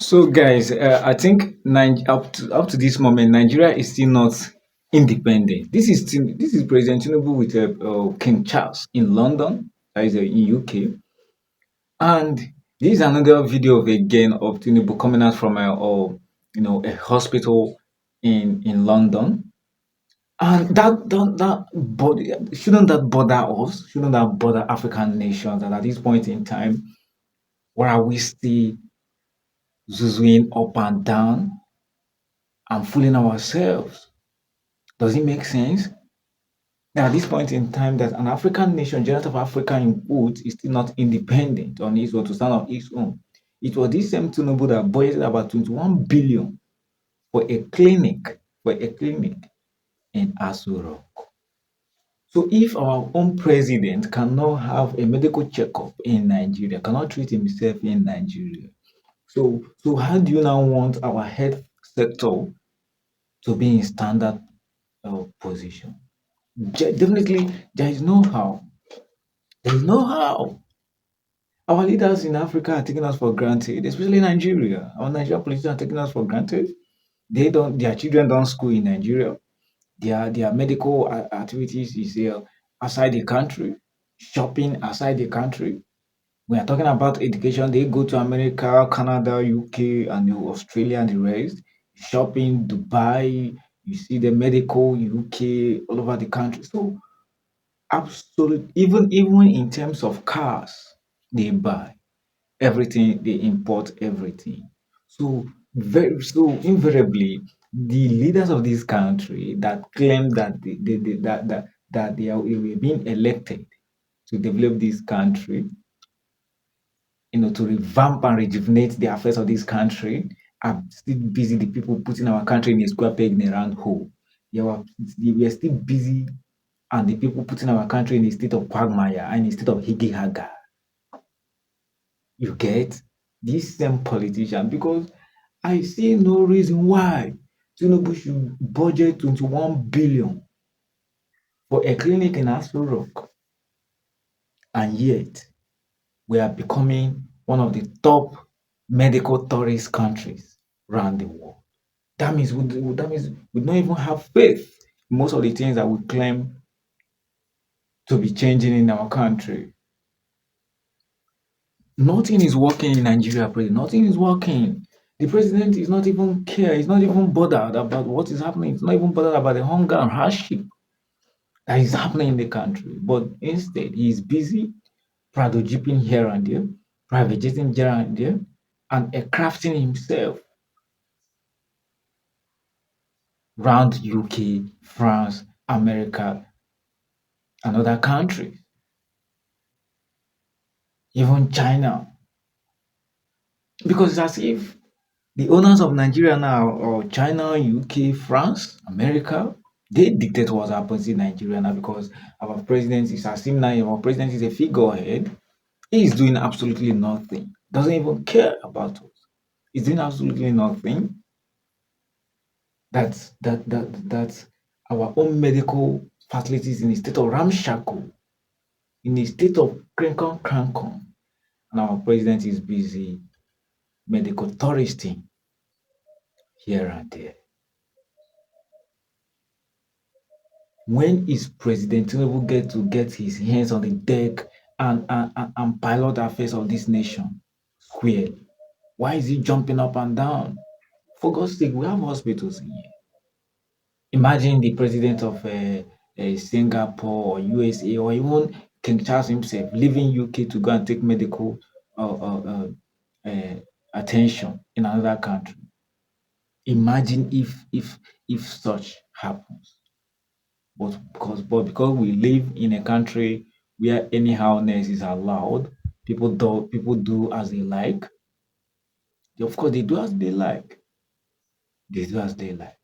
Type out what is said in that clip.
So, guys, I think up to this moment, Nigeria is still not independent. This is President Tinubu with King Charles in London, that is in UK, and this is another video again of Tinubu coming out from a hospital in London, and shouldn't that bother us? Shouldn't that bother African nations? That at this point in time, why are we still zooming up and down and fooling ourselves? Does it make sense? Now, at this point in time, that an African nation, Giant of Africa in quotes, is still not independent on its own to stand on its own. It was this same Tinubu that budgeted about 21 billion for a clinic in Asorock. So if our own president cannot have a medical checkup in Nigeria, cannot treat himself in Nigeria, so how do you now want our health sector to be in standard position? Definitely, there is no how. There is no how. Our leaders in Africa are taking us for granted, especially Nigeria. Our Nigerian politicians are taking us for granted. Their children don't school in Nigeria. Their medical activities is outside the country, shopping outside the country. We are talking about education. They go to America, Canada, UK, and Australia and the rest. Shopping, Dubai. You see the medical UK all over the country. So absolutely, even in terms of cars, they buy everything, they import everything. So invariably, the leaders of this country that claim that they were being elected to develop this country, to revamp and rejuvenate the affairs of this country, are still busy. The people putting our country in a square peg in a round hole. We are still busy, and the people putting our country in a state of quagmire and in a state of higgy haga. You get this same politician, because I see no reason why Tinubu should budget 21 billion for a clinic in Asorock, and yet we are becoming one of the top medical tourist countries around the world. That means we don't even have faith in most of the things that we claim to be changing in our country. Nothing is working in Nigeria, president. Nothing is working. The president is not even care. He's not even bothered about what is happening. He's not even bothered about the hunger and hardship that is happening in the country. But instead, he is busy prado jeeping here and there, private jeting here and there, and crafting himself around UK, France, America, and other countries, even China. Because it's as if the owners of Nigeria now, or China, UK, France, America, they dictate what happens in Nigeria now, because our president is, as if now our president is a figurehead. He is doing absolutely nothing. Doesn't even care about us. He's doing absolutely nothing. That's our own medical facilities in a state of ramshackle, in a state of crankon, and our president is busy medical touristing here and there. When is President Tinubu get his hands on the deck and pilot the affairs of this nation squarely? Why is he jumping up and down? For God's sake, we have hospitals in here. Imagine the president of Singapore or USA, or even King Charles himself leaving UK to go and take medical uh, uh, uh, attention in another country. Imagine if such happens. But because we live in a country where anyhowness is allowed, people do as they like. Of course, they do as they like. They do as they like.